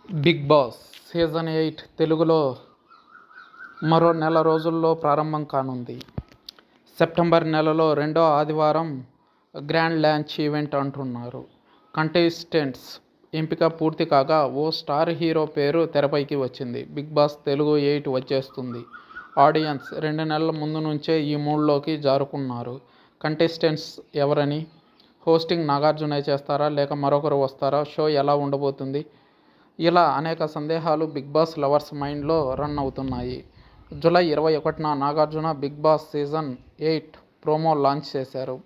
Big Boss season 8 తెలుగులో మరో నెల రోజుల్లో ప్రారంభం కానుంది. సెప్టెంబర్ నెలలో రెండో ఆదివారం గ్రాండ్ లాంచ్ ఈవెంట్ అంటున్నారు. కంటెస్టెంట్స్ ఎంపిక పూర్తి కాగా ఓ స్టార్ హీరో పేరు తెరపైకి వచ్చింది. బిగ్ బాస్ తెలుగు 8 వచ్చేస్తుంది. ఆడియన్స్ 2 నెలల ముందు నుంచే ఈ మూడ్లోకి జారుకున్నారు. కంటెస్టెంట్స్ ఎవరని? హోస్టింగ్ నాగార్జునే చేస్తారా లేక మరొకరు వస్తారా? షో ఎలా ఉండబోతుంది? ఇలా అనేక సందేహాలు బిగ్ బాస్ లవర్స్ మైండ్లో రన్ అవుతున్నాయి. జూలై 21న Nagarjuna Bigg Boss season 8 promo launch చేశారు.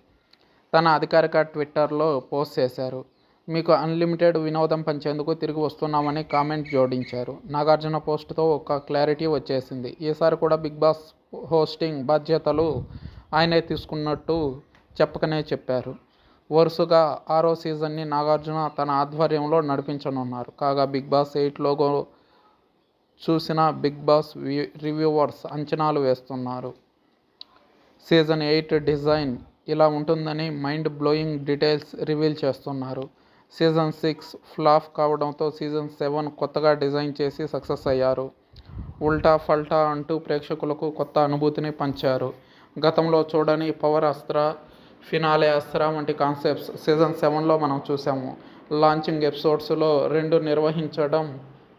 తన అధికారిక ట్విట్టర్లో పోస్ట్ చేశారు. మీకు అన్లిమిటెడ్ వినోదం పంచేందుకు తిరిగి వస్తున్నామని కామెంట్ జోడించారు. నాగార్జున పోస్టుతో ఒక క్లారిటీ వచ్చేసింది. ఈసారి కూడా బిగ్ బాస్ హోస్టింగ్ బాధ్యతలు ఆయనే తీసుకున్నట్టు చెప్పకనే చెప్పారు. వరుసగా 6వ సీజన్ని నాగార్జున తన ఆధ్వర్యంలో నడిపించనున్నారు. కాగా బిగ్ బాస్ 8 లోగో చూసిన బిగ్ బాస్ రివ్యూవర్స్ అంచనాలు వేస్తున్నారు. సీజన్ 8 డిజైన్ ఇలా ఉంటుందని మైండ్ బ్లోయింగ్ డీటెయిల్స్ రివీల్ చేస్తున్నారు. సీజన్ 6 ఫ్లాప్ కావడంతో సీజన్ 7 కొత్తగా డిజైన్ చేసి సక్సెస్ అయ్యారు. ఉల్టా ఫల్టా అంటూ ప్రేక్షకులకు కొత్త అనుభూతిని పంచారు. గతంలో చూడని పవర్ అస్త్ర, ఫినాలే అస్త్ర వంటి కాన్సెప్ట్స్ సీజన్ 7లో మనం చూసాము. లాంచింగ్ ఎపిసోడ్స్లో 2 నిర్వహించడం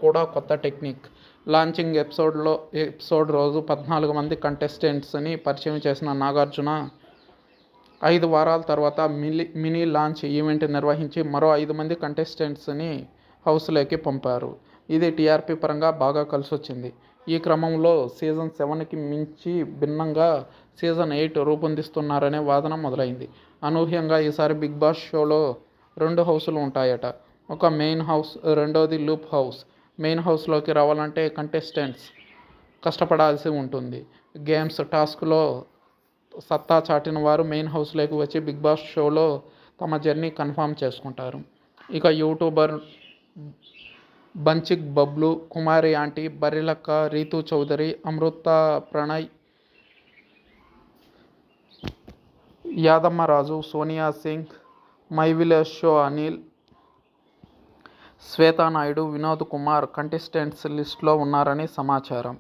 కూడా కొత్త టెక్నిక్. లాంచింగ్ ఎపిసోడ్ రోజు 14 మంది కంటెస్టెంట్స్ని పరిచయం చేసిన నాగార్జున 5 వారాల తర్వాత మినీ లాంచ్ ఈవెంట్ నిర్వహించి మరో 5 మంది కంటెస్టెంట్స్ని హౌస్లోకి పంపారు. ఇది టీఆర్పీ పరంగా బాగా కలిసొచ్చింది. ఈ క్రమంలో సీజన్ 7కి మించి భిన్నంగా సీజన్ 8 రూపొందిస్తున్నారనే వాదన మొదలైంది. అనూహ్యంగా ఈసారి బిగ్ బాస్ షోలో 2 హౌసులు ఉంటాయట. ఒక మెయిన్ హౌస్, రెండోది లూప్ హౌస్. మెయిన్ హౌస్లోకి రావాలంటే కంటెస్టెంట్స్ కష్టపడాల్సి ఉంటుంది. గేమ్స్, టాస్క్లో సత్తా చాటిన వారు మెయిన్ హౌస్లోకి వచ్చి బిగ్ బాస్ షోలో తమ జర్నీ కన్ఫర్మ్ చేసుకుంటారు. ఇక YouTuber Bunchik Bablu, Kumari aunty, Barrelakka, Rithu Chowdary, Amrutha Pranay, Yadammaraju, Sonia Singh, my village show Anil, Swetha Naidu, Vinod Kumar contestants లిస్టులో ఉన్నారని సమాచారం.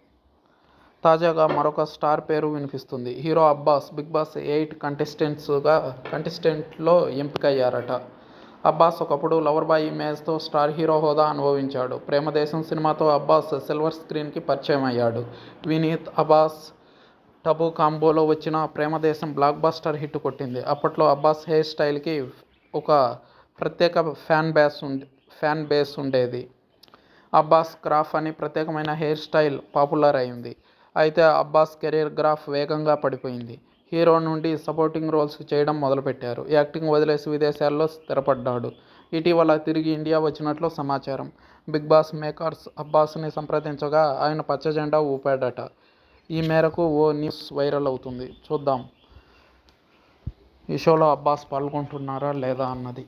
తాజాగా మరొక స్టార్ పేరు వినిపిస్తుంది. హీరో అబ్బాస్ బిగ్ బాస్ 8 కంటెస్టెంట్లో ఎంపికయ్యారట. అబ్బాస్ ఒకప్పుడు లవర్ బాయ్ ఇమేజ్తో స్టార్ హీరో హోదా అనుభవించాడు. ప్రేమదేశం సినిమాతో అబ్బాస్ సిల్వర్ స్క్రీన్కి పరిచయం అయ్యాడు. వినీత్, అబ్బాస్ టబు కాంబోలో వచ్చిన ప్రేమదేశం బ్లాక్ బస్టర్ హిట్ కొట్టింది. అప్పట్లో అబ్బాస్ హెయిర్ స్టైల్కి ఒక ప్రత్యేక ఫ్యాన్ బేస్ ఉండేది. అబ్బాస్ గ్రాఫ్ అని ప్రత్యేకమైన హెయిర్ స్టైల్ పాపులర్ అయింది. అయితే అబ్బాస్ కెరీర్ గ్రాఫ్ వేగంగా పడిపోయింది. హీరో నుండి సపోర్టింగ్ రోల్స్ చేయడం మొదలుపెట్టారు. యాక్టింగ్ వదిలేసి విదేశాల్లో స్థిరపడ్డాడు. ఇటీవల తిరిగి ఇండియా వచ్చినట్లు సమాచారం. బిగ్ బాస్ మేకర్స్ అబ్బాస్ని సంప్రదించగా ఆయన పచ్చజెండా ఊపాడట. ఈ మేరకు ఓ న్యూస్ వైరల్ అవుతుంది. చూద్దాం ఈ షోలో అబ్బాస్ పాల్గొంటున్నారా లేదా అన్నది.